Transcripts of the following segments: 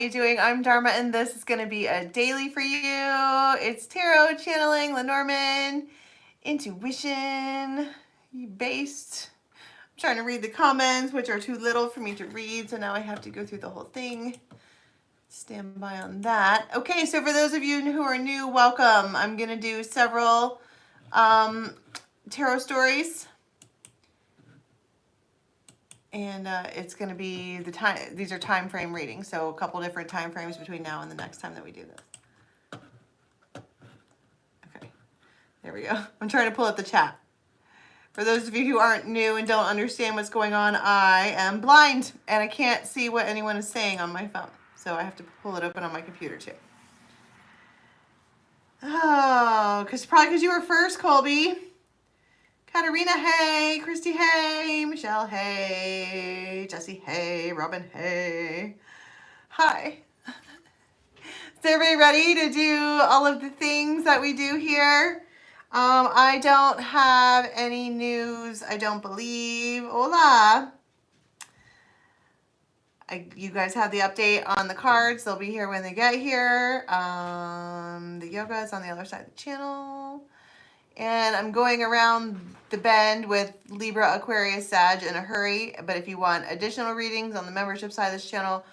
you doing? I'm Dharma, and this is going to be a daily for you. It's tarot channeling, Lenormand, intuition based. I'm trying to read the comments, which are too little for me to read, so now I have to go through the whole thing. Stand by on that. Okay, so for those of you who are new, welcome. I'm going to do several tarot stories. And it's going to be the time. These are time frame readings, so a couple different time frames between now and the next time that we do this. Okay, there we go. I'm trying to pull up the chat. For those of you who aren't new and don't understand what's going on, I am blind and I can't see what anyone is saying on my phone, so I have to pull it open on my computer too. Oh, probably because you were first, Colby. Katarina, hey. Christy, hey. Michelle, hey. Jesse, hey. Robin, hey. Hi. Is everybody ready to do all of the things that we do here? I don't have any news, I don't believe. Hola. You guys have the update on the cards. They'll be here when they get here. The yoga is on the other side of the channel. And I'm going around the bend with Libra, Aquarius, Sag in a hurry. But if you want additional readings on the membership side of this channel,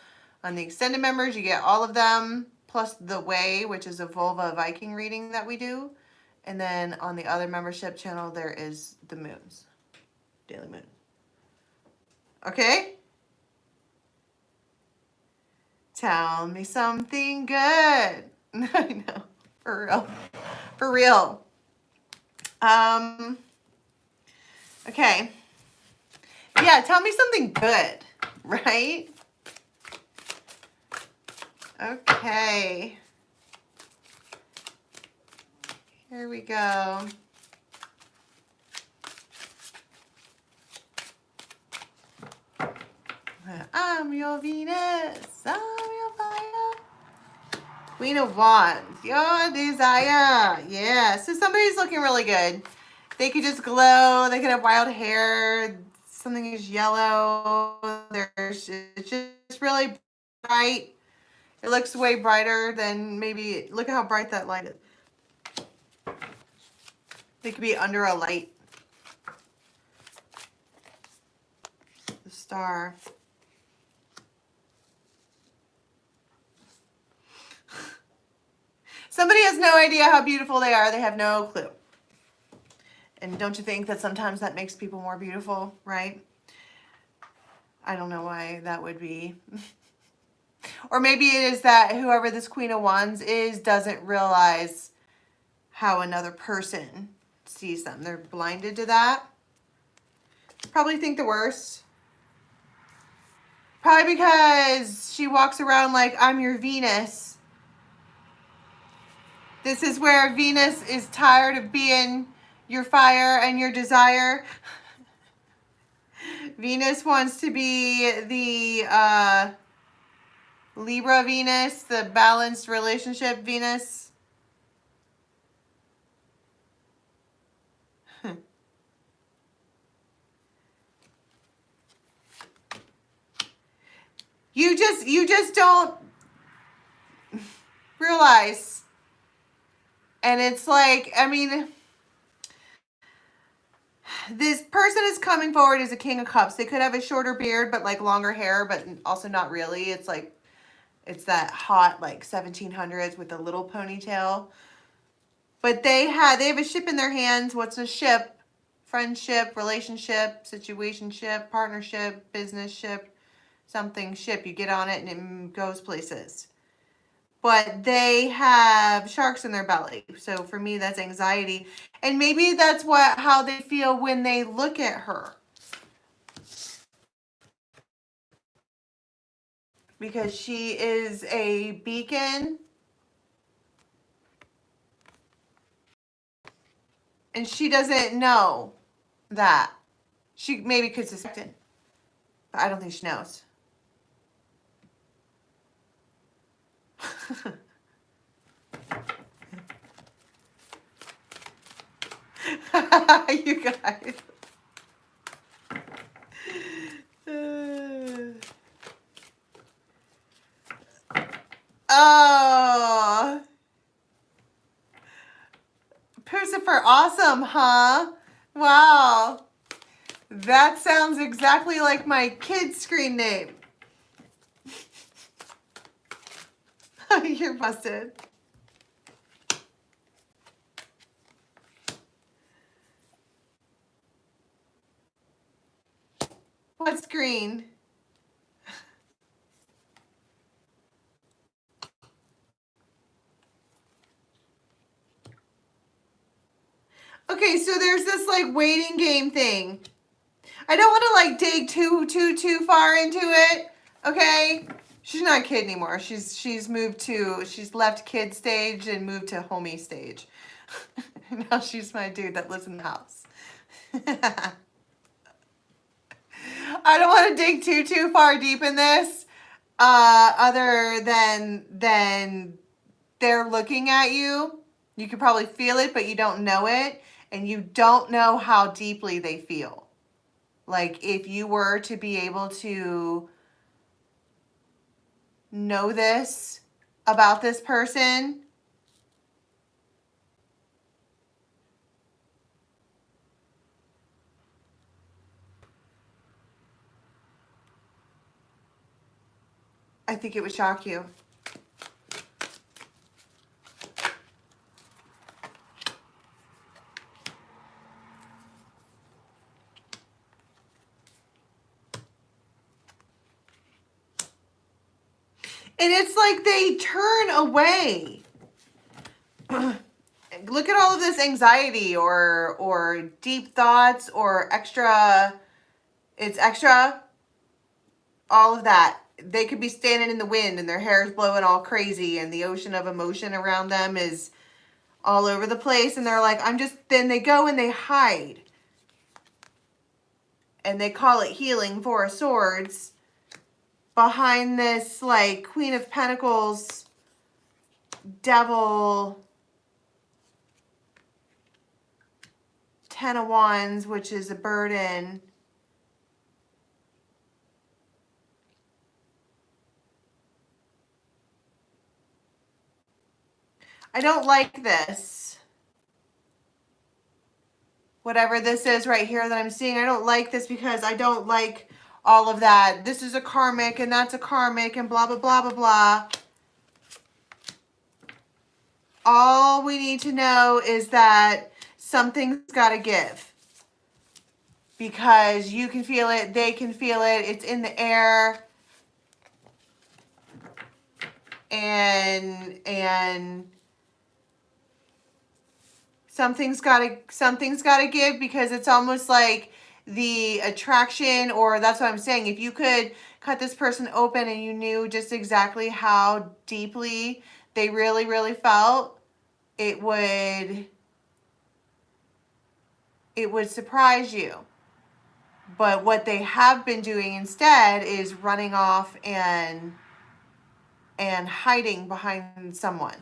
on the extended members, you get all of them, plus the Way, which is a Vulva Viking reading that we do. And then on the other membership channel, there is the moons, daily moon. Okay? Tell me something good. I know, for real. For real. Okay. Yeah, tell me something good, right? Okay. Here we go. I'm your Venus. I'm your fire. Queen of Wands, your desire. Yeah, so somebody's looking really good. They could just glow. They could have wild hair. Something is yellow. It's just really bright. It looks way brighter than maybe, look at how bright that light is. They could be under a light. The star. Somebody has no idea how beautiful they are. They have no clue. And don't you think that sometimes that makes people more beautiful, right? I don't know why that would be. Or maybe it is that whoever this Queen of Wands is doesn't realize how another person sees them. They're blinded to that. Probably think the worst. Probably because she walks around like, I'm your Venus. This is where Venus is tired of being your fire and your desire. Venus wants to be the Libra Venus, the balanced relationship Venus. You just don't realize. And it's like, I mean, this person is coming forward as a King of Cups. They could have a shorter beard, but like longer hair, but also not really. It's like, it's that hot, like 1700s with a little ponytail. But they have a ship in their hands. What's a ship? Friendship, relationship, situationship, partnership, business ship, something ship. You get on it and it goes places. But they have sharks in their belly. So for me, that's anxiety. And maybe that's how they feel when they look at her. Because she is a beacon. And she doesn't know that. She maybe could suspect it. But I don't think she knows. You guys. Oh, Pucifer, awesome, huh? Wow. That sounds exactly like my kid's screen name. You're busted. What's green? Okay, so there's this like waiting game thing. I don't want to like dig too far into it. Okay, she's not a kid anymore. She's left kid stage and moved to homie stage. Now she's my dude that lives in the house. I don't want to dig too far deep in this. Other than they're looking at you. You could probably feel it, but you don't know it, and you don't know how deeply they feel. Like if you were to be able to know this about this person, I think it would shock you. And it's like they turn away. Look at all of this anxiety or deep thoughts or extra, it's extra, all of that. They could be standing in the wind and their hair is blowing all crazy and the ocean of emotion around them is all over the place. And they're like, then they go and they hide. And they call it healing, Four of Swords, behind this like Queen of Pentacles, Devil, Ten of Wands, which is a burden. I don't like this. Whatever this is right here that I'm seeing, I don't like this because I don't like all of that. This is a karmic and that's a karmic and blah, blah, blah, blah, blah. All we need to know is that something's got to give. Because you can feel it, they can feel it, it's in the air. And something's got to give, because it's almost like the attraction, or that's what I'm saying. If you could cut this person open and you knew just exactly how deeply they really, really felt, it would surprise you. But what they have been doing instead is running off and hiding behind someone.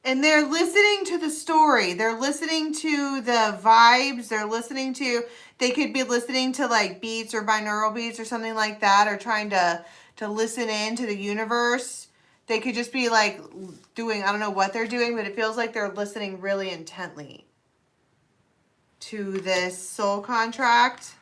And they're listening to the story. They're listening to the vibes. They could be listening to like beats or binaural beats or something like that, or trying to listen in to the universe. They could just be like doing, I don't know what they're doing, but it feels like they're listening really intently to this soul contract.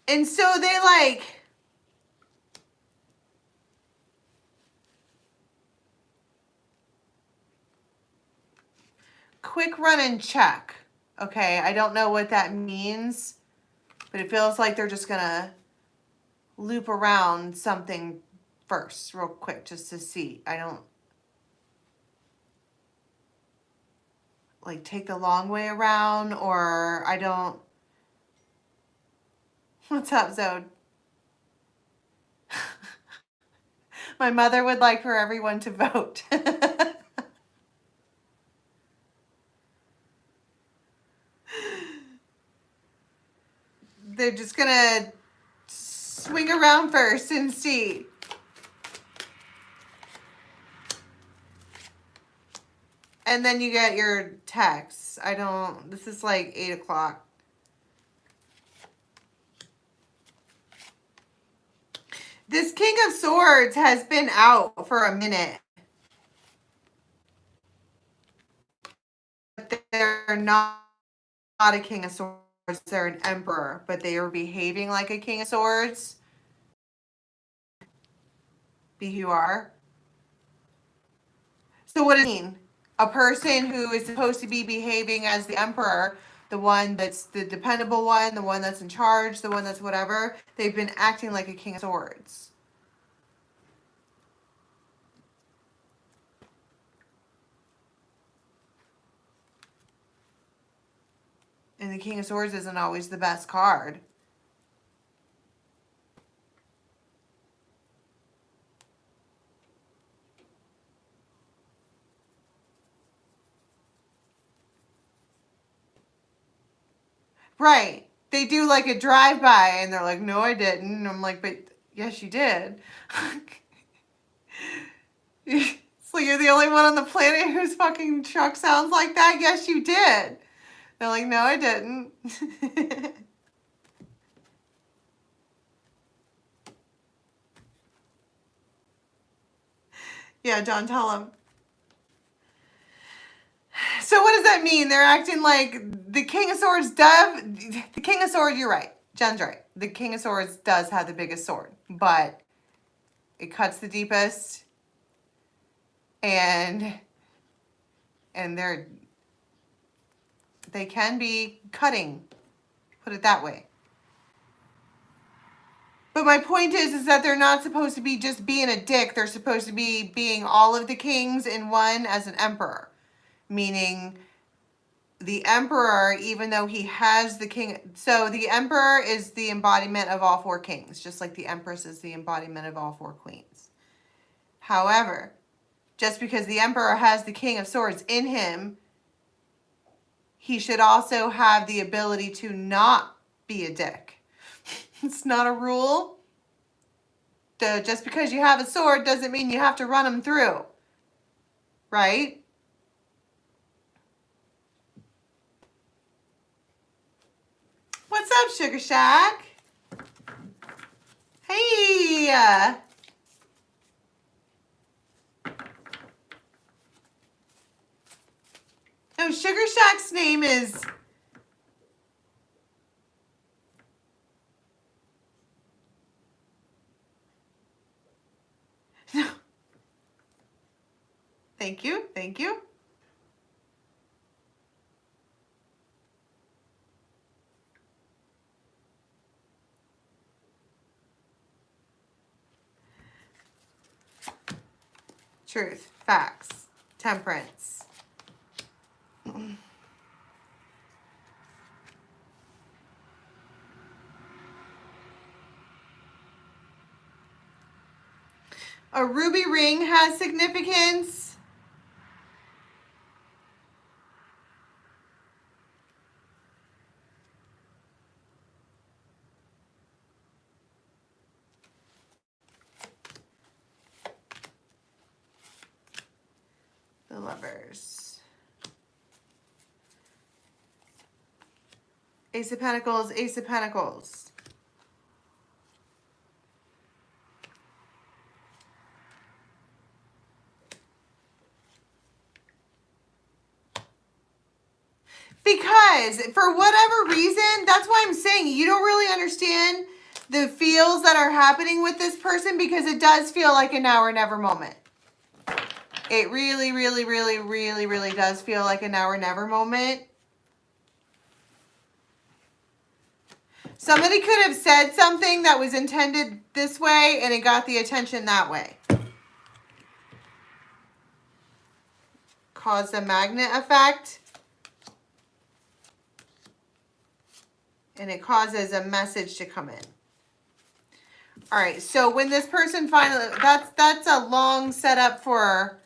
And so they like, quick run and check. Okay, I don't know what that means, but it feels like they're just gonna loop around something first real quick just to see. I don't like take the long way around, or I don't. What's up, Zode? My mother would like for everyone to vote. they're just gonna swing around first and see. And then you get your texts. This is like 8 o'clock. This King of Swords has been out for a minute. But they're not a King of Swords. They're an Emperor. But they are behaving like a King of Swords. Be who you are. So what does it mean? A person who is supposed to be behaving as the Emperor, the one that's the dependable one, the one that's in charge, the one that's whatever, they've been acting like a King of Swords. And the King of Swords isn't always the best card. Right. They do like a drive-by and they're like, no, I didn't. And I'm like, but yes, you did. So you're the only one on the planet whose fucking truck sounds like that? Yes, you did. They're like, no, I didn't. Yeah, John, tell him. So what does that mean? They're acting like the King of Swords does. The King of Swords, you're right. Jen's right. The King of Swords does have the biggest sword, but it cuts the deepest, and they can be cutting. Put it that way. But my point is that they're not supposed to be just being a dick. They're supposed to be being all of the kings in one as an emperor. Meaning the emperor, even though he has the king. So the emperor is the embodiment of all 4 kings, just like the empress is the embodiment of all 4 queens. However, just because the emperor has the King of Swords in him, he should also have the ability to not be a dick. It's not a rule. Just because you have a sword doesn't mean you have to run them through. Right? What's up, Sugar Shack? Hey! No, Sugar Shack's name is... Thank you, thank you. Truth, facts, temperance. A ruby ring has significance. The Lovers. Ace of Pentacles, Ace of Pentacles. Because for whatever reason, that's why I'm saying you don't really understand the feels that are happening with this person, because it does feel like a now or never moment. It really, really, really, really, really does feel like a now or never moment. Somebody could have said something that was intended this way and it got the attention that way. Caused a magnet effect. And it causes a message to come in. All right, so when this person finally, that's a long setup for,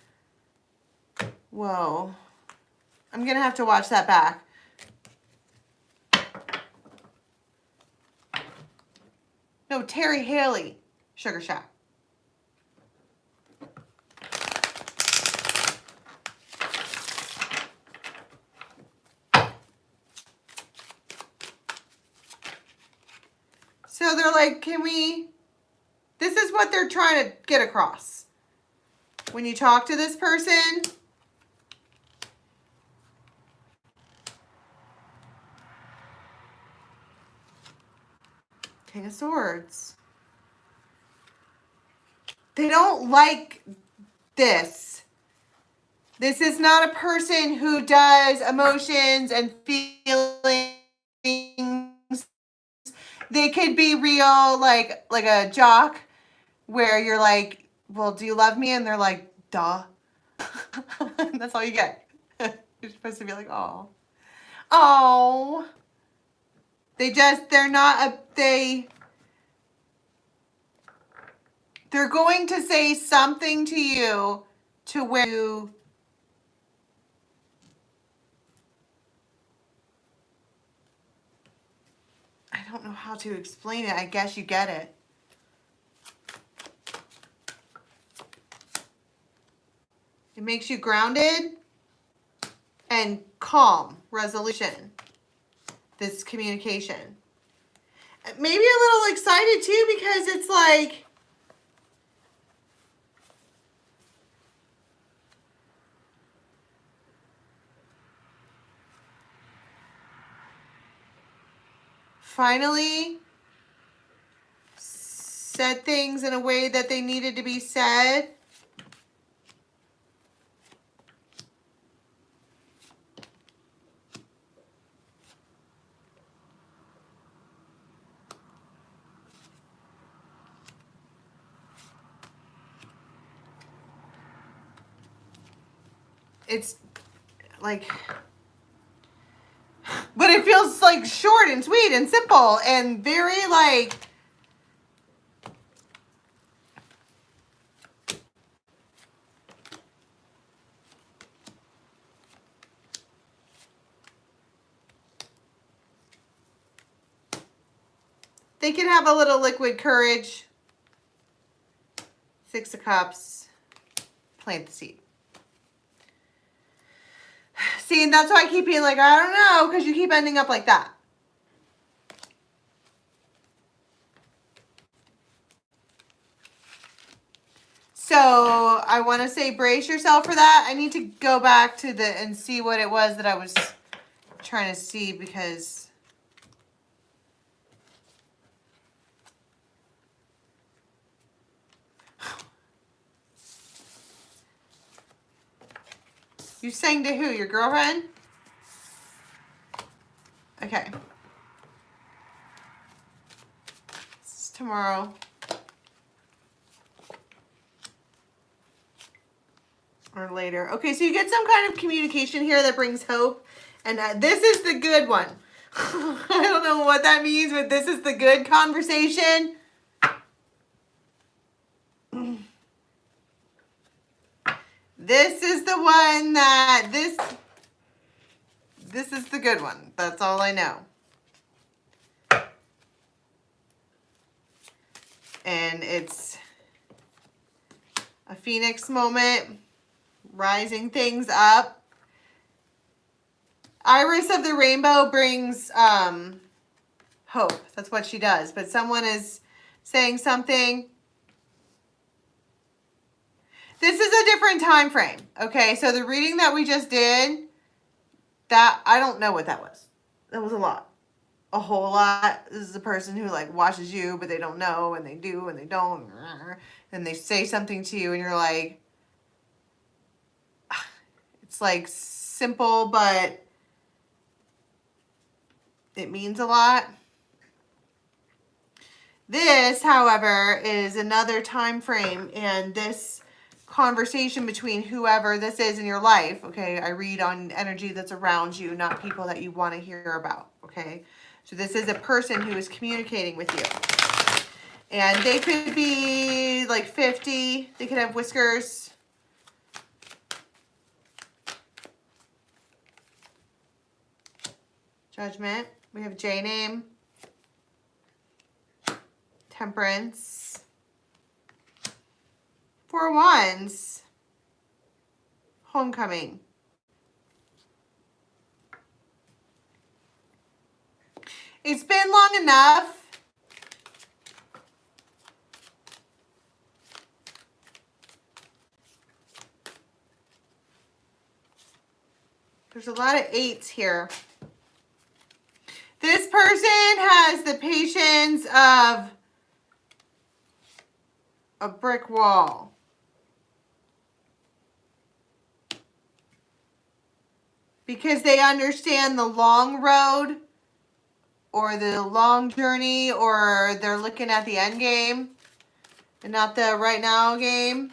whoa. I'm going to have to watch that back. No, Terry Haley, Sugar Shack. So they're like, can we, this is what they're trying to get across. When you talk to this person, King of Swords. They don't like this. This is not a person who does emotions and feelings. They could be real, like a jock, where you're like, well, do you love me? And they're like, duh. That's all you get. You're supposed to be like, oh. Oh. They're going to say something to you to where you, I don't know how to explain it. I guess you get it. It makes you grounded and calm, resolution, this communication. Maybe a little excited too, because it's like, finally said things in a way that they needed to be said. It's like, but it feels like short and sweet and simple and very like, they can have a little liquid courage. 6 of Cups. Plant the seed. See, and that's why I keep being like, I don't know, because you keep ending up like that. So I want to say brace yourself for that. I need to go back to and see what it was that I was trying to see, because you sang to who? Your girlfriend? Okay. This is tomorrow. Or later. Okay, so you get some kind of communication here that brings hope. And this is the good one. I don't know what that means, but this is the good conversation. This is the one that, this is the good one. That's all I know. And it's a phoenix moment, rising things up. Iris of the rainbow brings hope. That's what she does. But someone is saying something. This is a different time frame. Okay, so the reading that we just did, that I don't know what that was. That was a lot. A whole lot. This is a person who like watches you, but they don't know, and they do, and they don't. And they say something to you, and you're like, it's like simple, but it means a lot. This, however, is another time frame, and this conversation between whoever this is in your life, okay? I read on energy that's around you, not people that you want to hear about, okay? So this is a person who is communicating with you. And they could be like 50. They could have whiskers. Judgment. We have J name. Temperance. Four of Wands. Homecoming. It's been long enough. There's a lot of eights here. This person has the patience of a brick wall. Because they understand the long road or the long journey, or they're looking at the end game and not the right now game.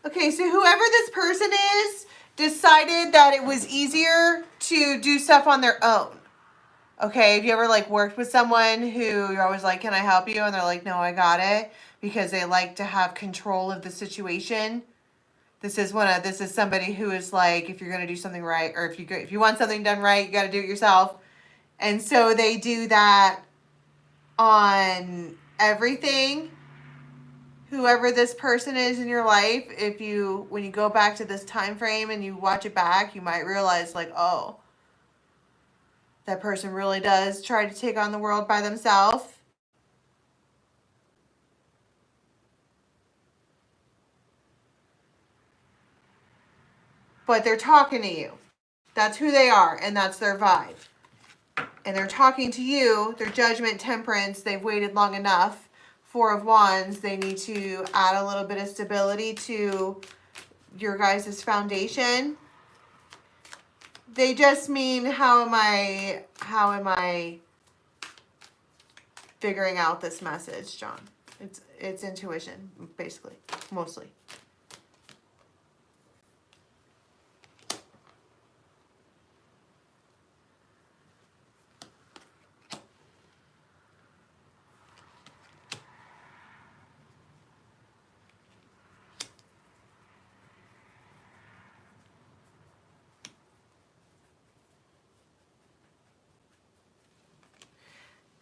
Okay, so whoever this person is decided that it was easier to do stuff on their own. Okay, have you ever like worked with someone who you're always like, can I help you? And they're like, no, I got it. Because they like to have control of the situation. This is somebody who is like, if you're going to do something right, or if you want something done right, you got to do it yourself. And so they do that on everything. Whoever this person is in your life, when you go back to this time frame and you watch it back, you might realize like, oh, that person really does try to take on the world by themselves. But they're talking to you. That's who they are, and that's their vibe. And they're talking to you, their judgment, temperance, they've waited long enough. Four of Wands, they need to add a little bit of stability to your guys' foundation. They just mean, how am I figuring out this message, John? It's intuition, basically, mostly.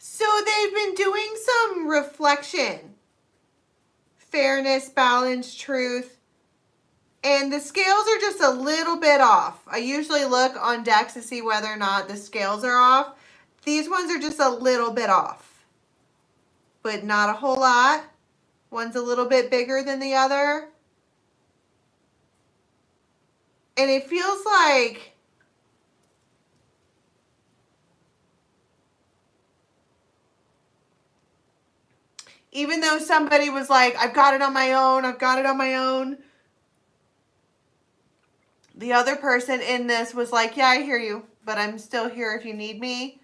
So they've been doing some reflection. Fairness, balance, truth. And the scales are just a little bit off. I usually look on decks to see whether or not the scales are off. These ones are just a little bit off. But not a whole lot. One's a little bit bigger than the other. And it feels like even though somebody was like, I've got it on my own, the other person in this was like, yeah, I hear you, but I'm still here if you need me.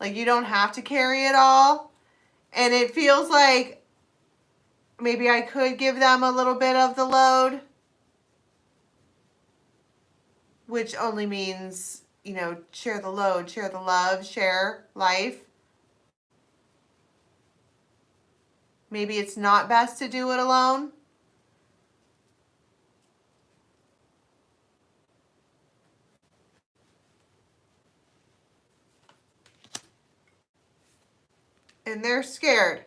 Like, you don't have to carry it all. And it feels like maybe I could give them a little bit of the load, which only means, share the load, share the love, share life. Maybe it's not best to do it alone. And they're scared.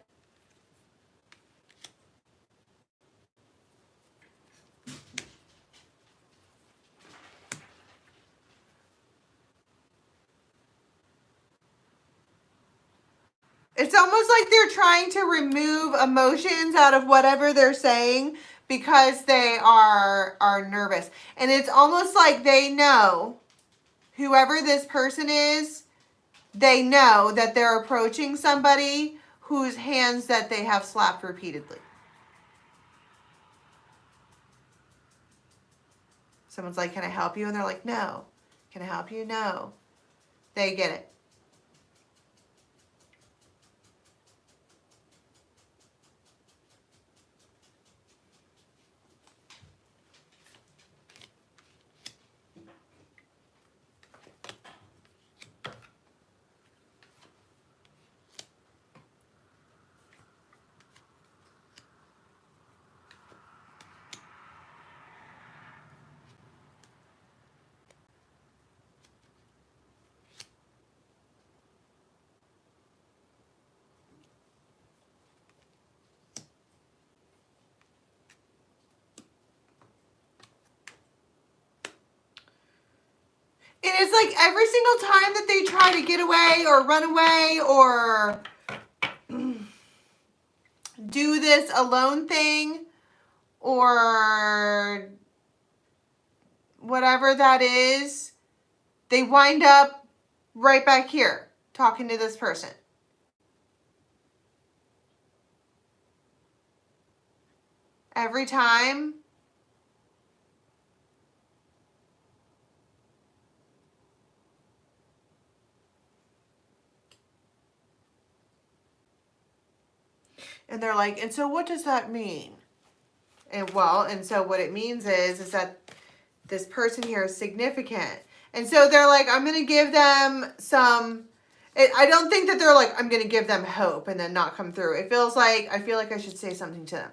It's almost like they're trying to remove emotions out of whatever they're saying because they are nervous. And it's almost like they know, whoever this person is, they know that they're approaching somebody whose hands that they have slapped repeatedly. Someone's like, can I help you? And they're like, no. Can I help you? No. They get it. And it's like every single time that they try to get away or run away or do this alone thing or whatever that is, they wind up right back here talking to this person. Every time. And they're like, and so what does that mean? And well, and so what it means is that this person here is significant. And so they're like, I'm going to give them some, I don't think that they're like, I'm going to give them hope and then not come through. It feels like, I feel like I should say something to them.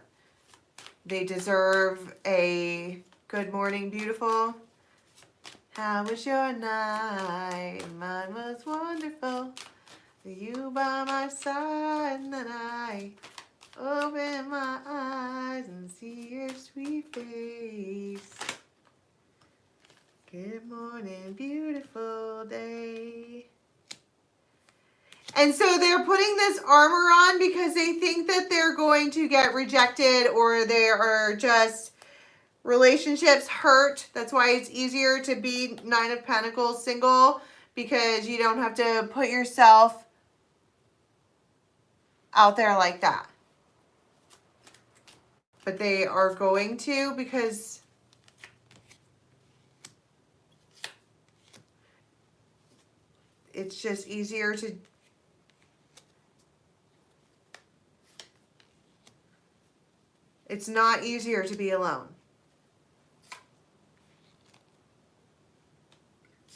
They deserve a good morning, beautiful. How was your night? Mine was wonderful. You by my side, and then I open my eyes and see your sweet face. Good morning, beautiful day. And so they're putting this armor on because they think that they're going to get rejected or they are just relationships hurt. That's why it's easier to be 9 of Pentacles single, because you don't have to put yourself out there like that. But they are going to, because it's just easier to it's not easier to be alone.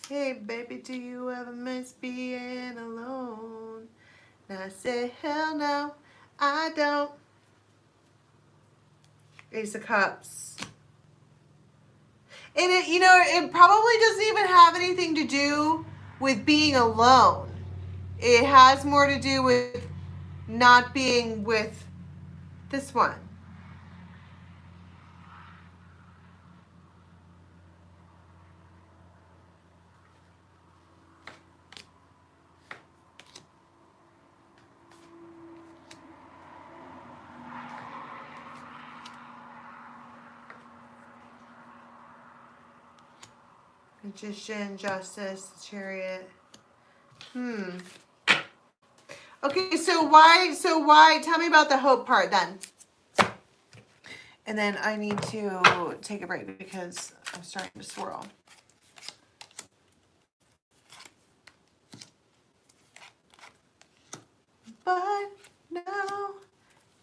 Hey baby, do you ever miss being alone? And I said, hell no, I don't. Ace of Cups. And it, you know, it probably doesn't even have anything to do with being alone. It has more to do with not being with this one. Magician, Justice, Chariot. Okay, so why, tell me about the hope part then. And then I need to take a break because I'm starting to swirl. But now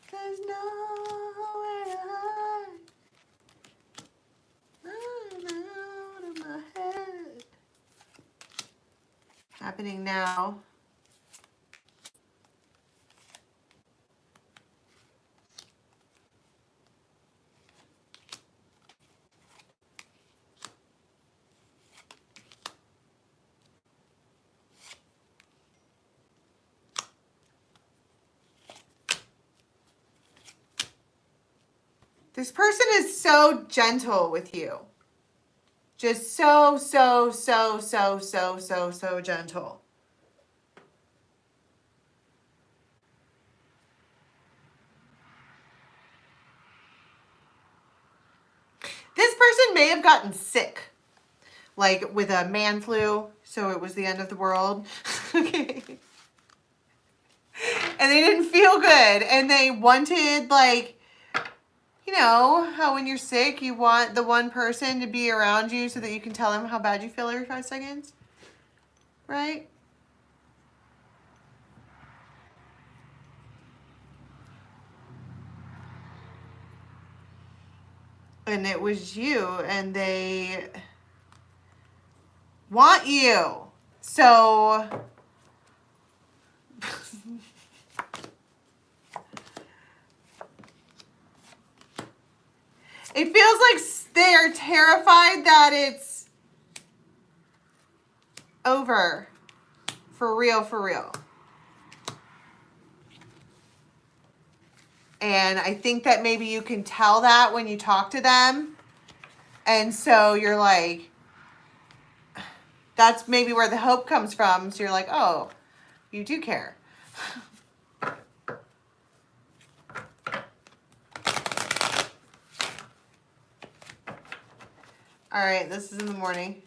there's nowhere to hide. Out of my head. Happening now. This person is so gentle with you. Just so gentle. This person may have gotten sick, like with a man flu, so it was the end of the world. Okay. And they didn't feel good, and they wanted, like, you know, how when you're sick, you want the one person to be around you so that you can tell them how bad you feel every 5 seconds, right? And it was you, and they want you. So it feels like they're terrified that it's over. For real, for real. And I think that maybe you can tell that when you talk to them. And so you're like, that's maybe where the hope comes from. So you're like, oh, you do care. All right, this is in the morning.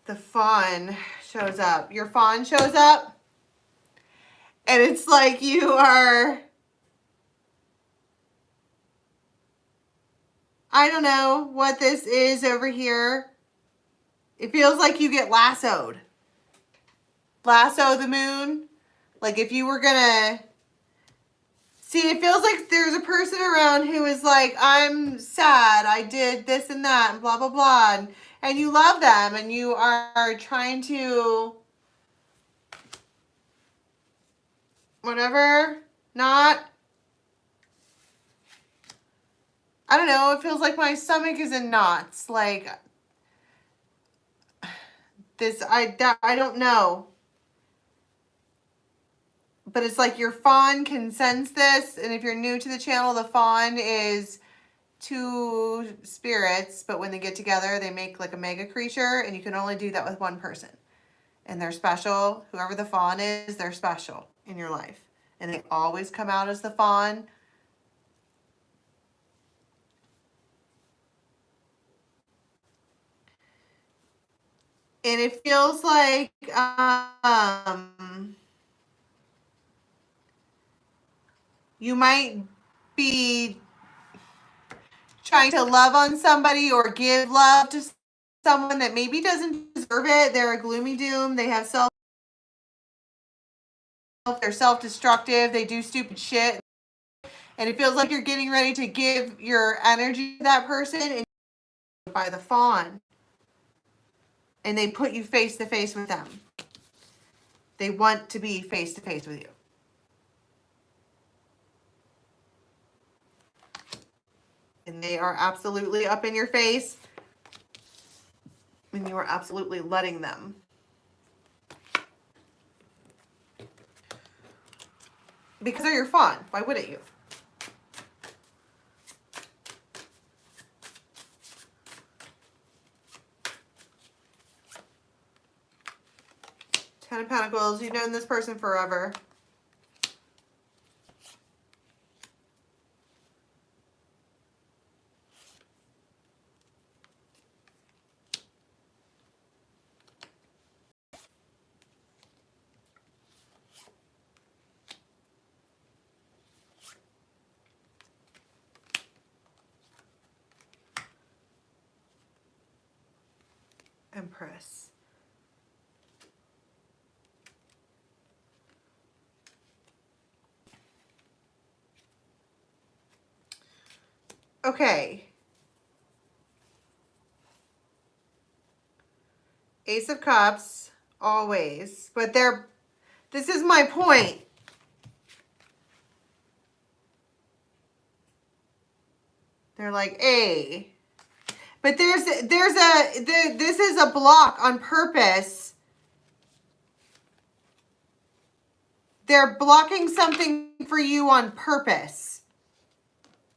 The fawn shows up. Your fawn shows up, and it's like you are, I don't know what this is over here. It feels like you get lassoed. Lasso the moon. Like if you were gonna, see, it feels like there's a person around who is like, I'm sad, I did this and that, and blah, blah, blah. And you love them, and you are trying to, whatever, not, I don't know, it feels like my stomach is in knots. Like, this, I don't know. But it's like your fawn can sense this, and if you're new to the channel, the fawn is two spirits, but when they get together, they make like a mega creature, and you can only do that with one person. And they're special. Whoever the fawn is, they're special in your life. And they always come out as the fawn. And it feels like you might be trying to love on somebody or give love to someone that maybe doesn't deserve it. They're a gloomy doom. They have they're self-destructive. They do stupid shit. And it feels like you're getting ready to give your energy to that person, and by the fawn. And they put you face to face with them. They want to be face to face with you. And they are absolutely up in your face. And you are absolutely letting them. Because they're your fawn. Why wouldn't you? Ten of Pentacles. You've known this person forever. Empress. Okay. Ace of Cups, always. But this is my point. They're like, hey. But this is a block on purpose. They're blocking something for you on purpose.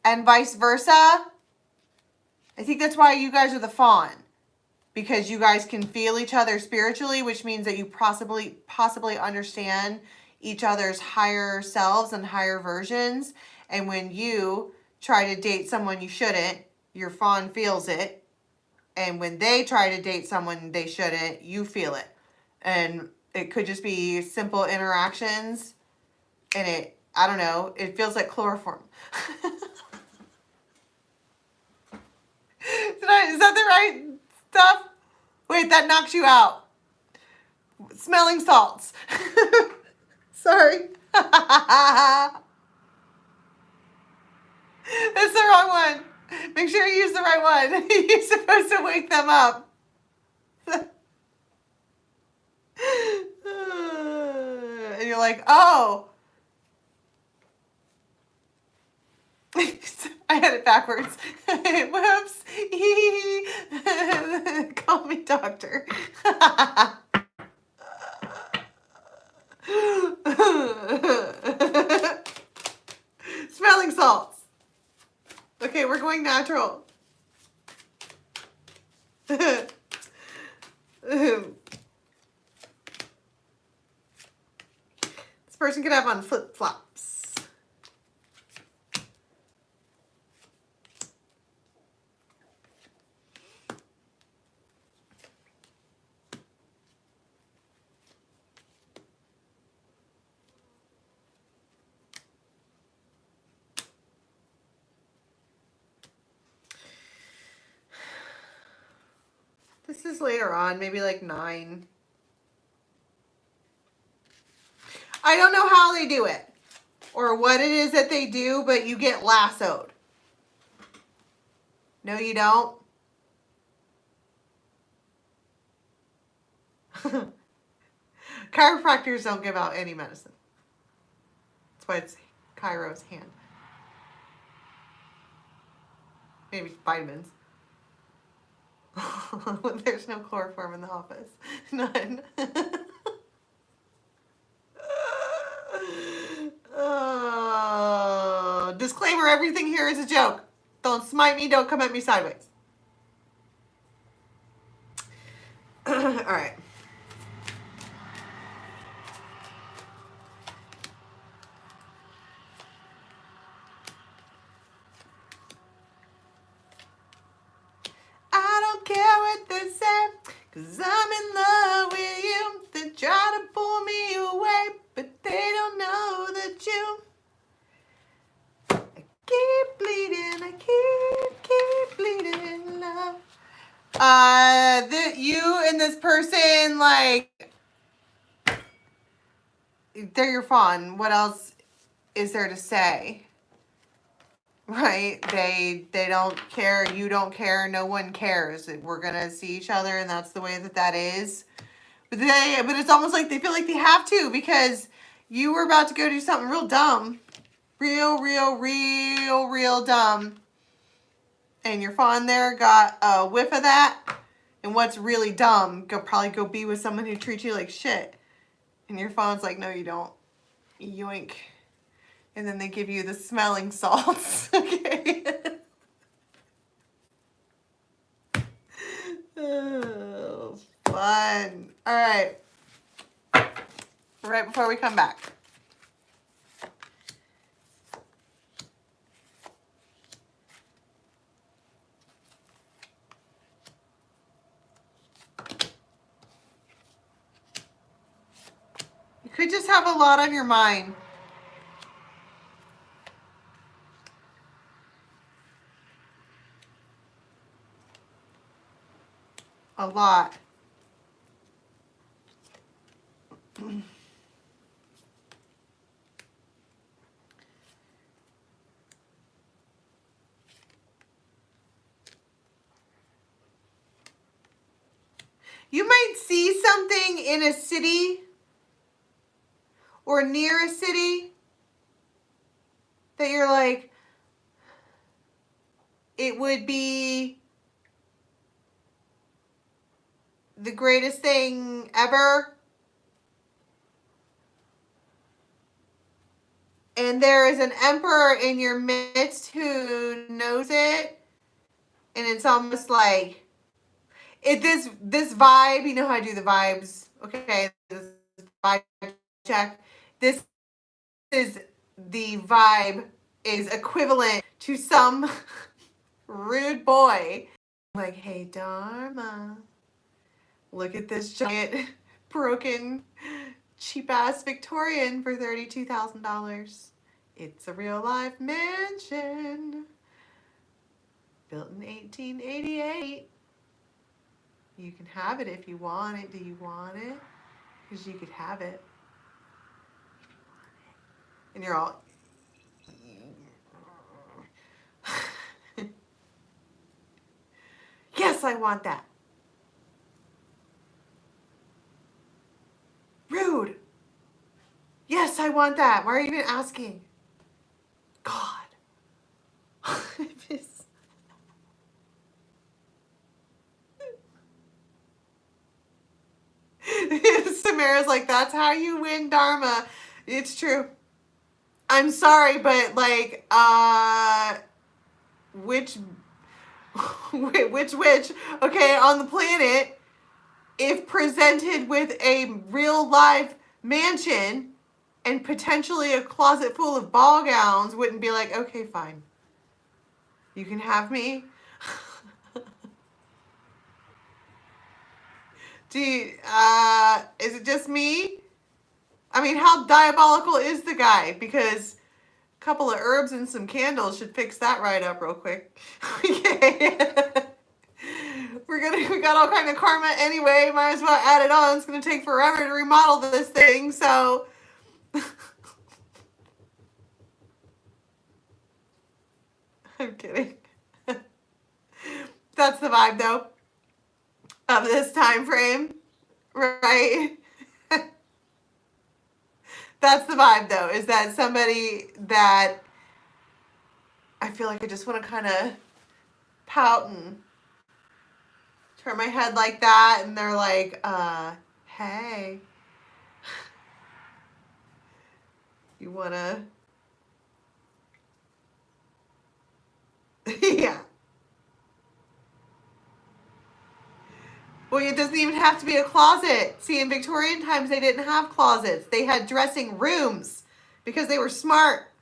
And vice versa. I think that's why you guys are the fawn. Because you guys can feel each other spiritually, which means that you possibly understand each other's higher selves and higher versions. And when you try to date someone you shouldn't, your fawn feels it. And when they try to date someone they shouldn't, you feel it. And it could just be simple interactions. And I don't know, it feels like chloroform. Is that the right stuff? Wait, that knocks you out. Smelling salts. Sorry. That's the wrong one. Make sure you use the right one. You're supposed to wake them up. And you're like, oh. I had it backwards. Whoops. Call me doctor. Smelling salts. Okay, we're going natural. This person could have on flip-flops. This is later on, maybe like 9. I don't know how they do it or what it is that they do, but you get lassoed. No, you don't. Chiropractors don't give out any medicine. That's why it's Chiro's hand. Maybe vitamins. There's no chloroform in the office. None. Disclaimer, everything here is a joke. Don't smite me, don't come at me sideways. All right. I don't care what they say, 'cause I'm in love with you. They try to pull me away, but they don't know that you. I keep bleeding, I keep bleeding love. You and this person, like, they're your fawn. What else is there to say? Right? They don't care. You don't care. No one cares. We're gonna see each other, and that's the way that is. But it's almost like they feel like they have to, because you were about to go do something real dumb, real dumb, and your fawn there got a whiff of that. And what's really dumb? Probably go be with someone who treats you like shit. And your fawn's like, no, you don't. Yoink. And then they give you the smelling salts. Okay. Oh, fun. All right. Right before we come back. You could just have a lot on your mind. A lot. You might see something in a city or near a city that you're like, it would be the greatest thing ever. And there is an emperor in your midst who knows it. And it's almost like, this vibe, you know how I do the vibes. Okay, this vibe check. This is the vibe is equivalent to some rude boy. Like, hey, Dharma, look at this giant, broken, cheap-ass Victorian for $32,000. It's a real-life mansion. Built in 1888. You can have it if you want it. Do you want it? Because you could have it. And you're all... I want that. Rude. Yes, I want that. Why are you even asking? God. Samara's like, that's how you win Dharma. It's true. I'm sorry, but like, which, okay, on the planet, if presented with a real live mansion and potentially a closet full of ball gowns, wouldn't be like, okay, fine. You can have me. Is it just me? I mean, how diabolical is the guy? Because a couple of herbs and some candles should fix that right up real quick. Okay. We got all kind of karma anyway. Might as well add it on. It's gonna take forever to remodel this thing, so I'm kidding. That's the vibe though of this time frame, right? That's the vibe though, is that somebody that I feel like I just want to kind of pout and turn my head like that, and they're like, hey, you wanna, yeah. Well, it doesn't even have to be a closet. See, in Victorian times, they didn't have closets. They had dressing rooms because they were smart.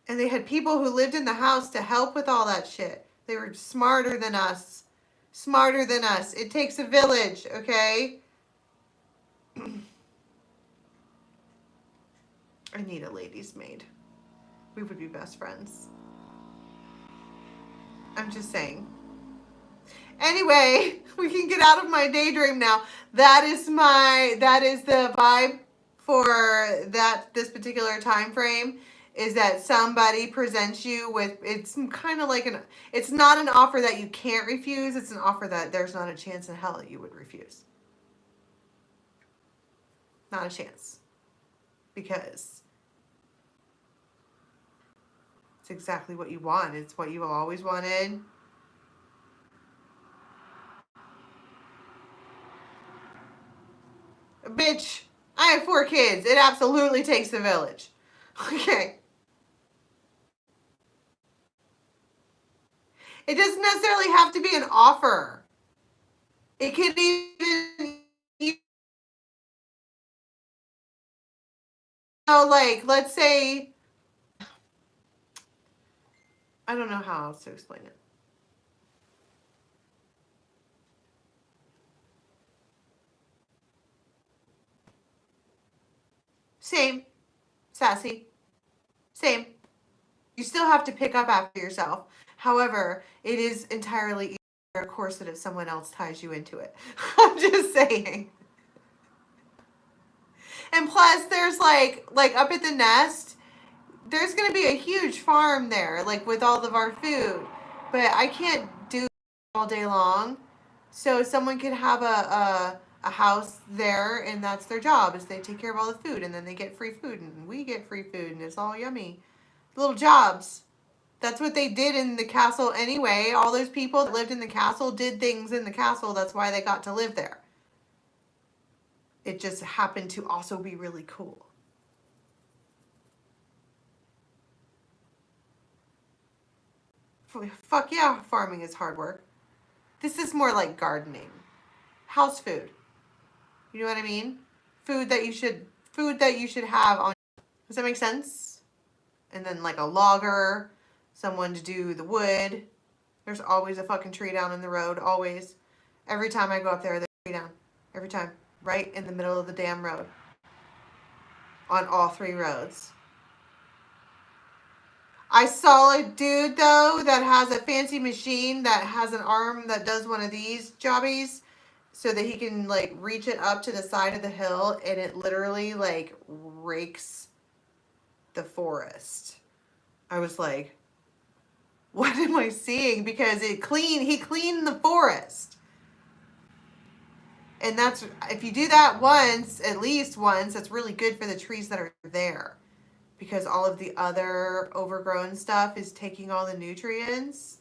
And they had people who lived in the house to help with all that shit. They were smarter than us. Smarter than us. It takes a village, okay? I need a lady's maid. We would be best friends. I'm just saying. Anyway, we can get out of my daydream now. That is the vibe for this particular time frame, is that somebody presents you with, it's kind of like it's not an offer that you can't refuse. It's an offer that there's not a chance in hell that you would refuse. Not a chance. Because it's exactly what you want. It's what you always wanted. Bitch, I have 4 kids. It absolutely takes a village. Okay. It doesn't necessarily have to be an offer. It could even, like, let's say, I don't know how else to explain it. Same. Sassy. Same. You still have to pick up after yourself. However, it is entirely easier, of course, that if someone else ties you into it. I'm just saying. And plus, there's like up at the nest, there's going to be a huge farm there, like with all of our food. But I can't do it all day long. So someone could have a house there, and that's their job, is they take care of all the food, and then they get free food, and we get free food, and it's all yummy. Little jobs. That's what they did in the castle anyway. All those people that lived in the castle did things in the castle. That's why they got to live there. It just happened to also be really cool. Fuck yeah, farming is hard work. This is more like gardening. House food. You know what I mean? Food that you should have on. Does that make sense? And then like a logger, someone to do the wood. There's always a fucking tree down in the road, always. Every time I go up there, there's a tree down. Every time. Right in the middle of the damn road. On all 3 roads. I saw a dude, though, that has a fancy machine that has an arm that does one of these jobbies so that he can, like, reach it up to the side of the hill, and it literally, like, rakes the forest. I was like, What am I seeing? Because he cleaned the forest. And that's, if you do that once, at least once, that's really good for the trees that are there. Because all of the other overgrown stuff is taking all the nutrients.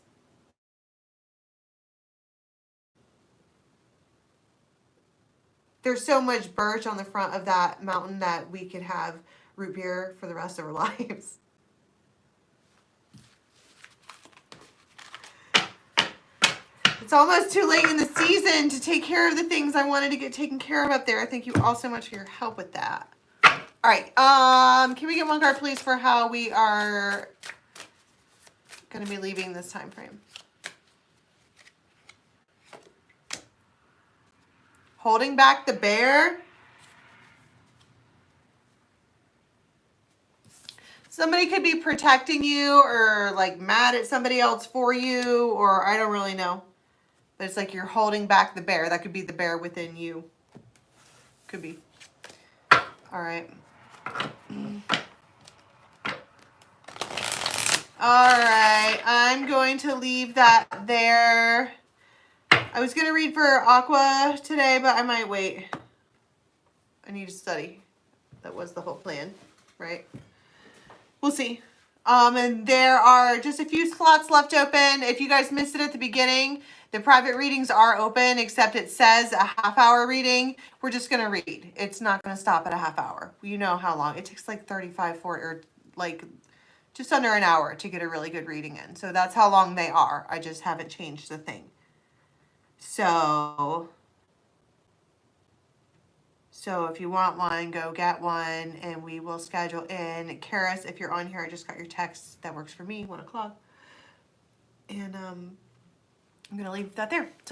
There's so much birch on the front of that mountain that we could have root beer for the rest of our lives. It's almost too late in the season to take care of the things I wanted to get taken care of up there. Thank you all so much for your help with that. All right, can we get one card, please, for how we are going to be leaving this time frame? Holding back the bear. Somebody could be protecting you or like mad at somebody else for you, or I don't really know. But it's like you're holding back the bear. That could be the bear within you. Could be. All right. All right. I'm going to leave that there. I was going to read for Aqua today, but I might wait. I need to study. That was the whole plan, right? We'll see. And there are just a few slots left open. If you guys missed it at the beginning, the private readings are open, except it says a half-hour reading. We're just going to read. It's not going to stop at a half hour. You know how long. It takes like 35, 40, or like just under an hour to get a really good reading in. So that's how long they are. I just haven't changed the thing. So if you want one, go get one, and we will schedule in. Karis, if you're on here, I just got your text. That works for me, 1 o'clock. And I'm going to leave that there.